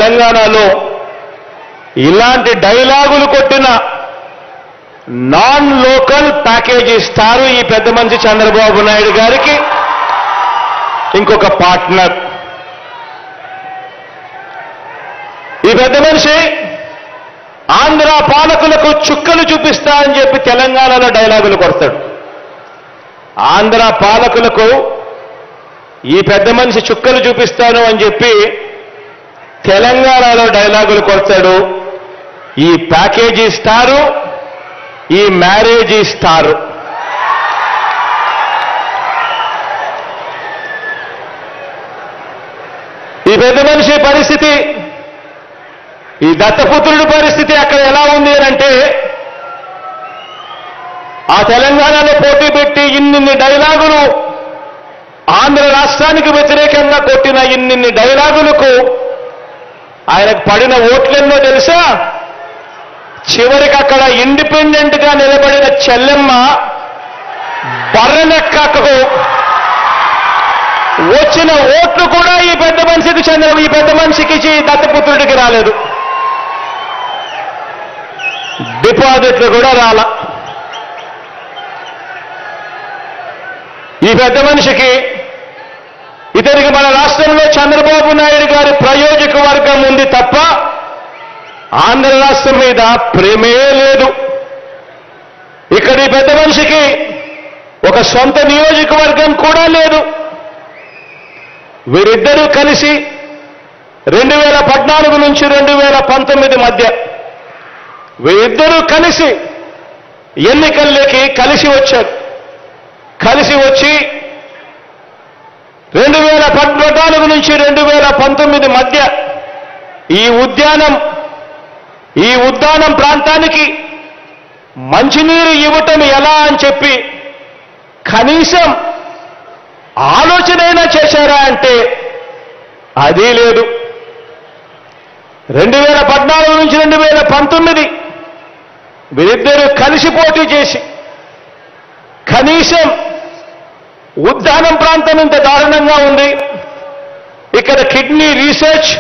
తెలంగాణలో ఇలాంటి డైలాగులు కొట్టిన నాన్ లోకల్ ప్యాకేజ్ ఇస్తారు ఈ పెద్ద మనిషి చంద్రబాబు నాయుడు గారికి ఇంకొక పార్ట్నర్. ఈ పెద్ద మనిషి ఆంధ్ర పాలకులకు చుక్కలు చూపిస్తా అని చెప్పి తెలంగాణలో డైలాగులు కొడతాడు. ఆంధ్ర పాలకులకు ఈ పెద్ద మనిషి చుక్కలు చూపిస్తాను అని చెప్పి తెలంగాణలో డైలాగులు కొడతాడు. ఈ ప్యాకేజీ ఇస్తారు, ఈ మ్యారేజ్ ఇస్తారు. ఈ పెద్ద మనిషి పరిస్థితి, ఈ దత్తపుత్రుడి పరిస్థితి అక్కడ ఎలా ఉంది అంటే, ఆ తెలంగాణలో పోటీ పెట్టి ఇన్నిన్ని డైలాగులు ఆంధ్ర రాష్ట్రానికి వ్యతిరేకంగా కొట్టిన ఇన్నిన్ని డైలాగులకు ఆయనకు పడిన ఓట్లెన్నో తెలుసా? చివరికి అక్కడ ఇండిపెండెంట్ గా నిలబడిన చెల్లెమ్మ బర్రెనెక్కకు వచ్చిన ఓట్లు కూడా ఈ పెద్ద మనిషికి చెందిన ఈ పెద్ద మనిషికి దత్తపుత్రుడికి రాలేదు. డిపాజిట్లు కూడా రాల. ఈ పెద్ద మనిషికి ఇతనికి మన రాష్ట్రంలో చంద్రబాబు నాయుడు గారి ప్రయోజక వర్గం ఉంది తప్ప ఆంధ్ర రాష్ట్రం మీద ప్రేమే లేదు. ఇక్కడ ఈ పెద్ద మనిషికి ఒక సొంత నియోజకవర్గం కూడా లేదు. వీరిద్దరూ కలిసి 2014 నుంచి 2019 మధ్య వీరిద్దరూ కలిసి ఎన్నికల్లోకి కలిసి వచ్చారు. కలిసి వచ్చి 2014 నుంచి 2019 మధ్య ఈ ఉద్యానం ప్రాంతానికి మంచినీరు ఇవ్వటం ఎలా అని చెప్పి కనీసం ఆలోచనైనా చేశారా అంటే అది లేదు. 2014 నుంచి 2019 వీరిద్దరూ కలిసి పోటీ చేసి కనీసం ఉద్యానం ప్రాంతం ఇంత దారుణంగా ఉంది, ఇక్కడ kidney research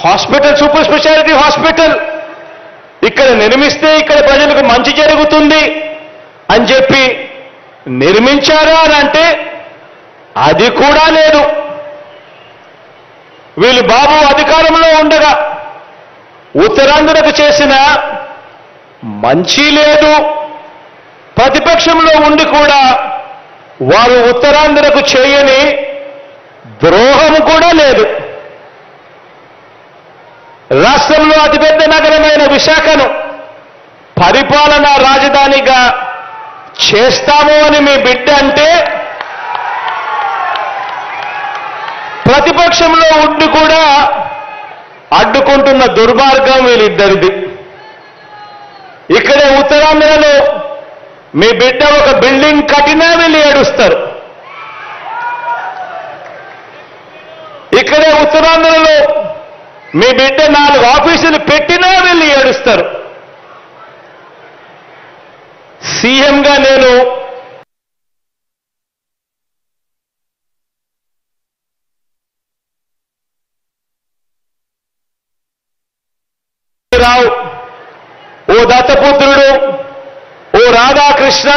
hospital, super speciality hospital ఇక్కడ నిర్మిస్తే ఇక్కడ ప్రజలకు మంచి జరుగుతుంది అని చెప్పి నిర్మించారా అని అంటే అది కూడా లేదు. వీళ్ళు బాబు అధికారంలో ఉండగా ఉత్తరాంధ్రకు చేసిన మంచి లేదు. ప్రతిపక్షంలో ఉండి కూడా వారు ఉత్తరాంధ్రకు చేయని ద్రోహం కూడా లేదు. రాష్ట్రంలో అతిపెద్ద నగరమైన విశాఖను పరిపాలనా రాజధానిగా చేస్తాము అని మీ బిడ్డ అంటే ప్రతిపక్షంలో ఉండి కూడా అడ్డుకుంటున్న దుర్మార్గం వీళ్ళిద్దరిది. ఇక్కడే ఉత్తరాంధ్రలో మీ బిడ్డ ఒక బిల్డింగ్ కట్టినా వీళ్ళు ఏడుస్తారు. ఇక్కడే ఉత్తరాంధ్రలో మీ బిడ్డ 4 ఆఫీసులు పెట్టినా వీళ్ళు ఏడుస్తారు. సీఎంగా నేను రావు, ఓ దత్తపుత్రుడు, ఓ రాధాకృష్ణ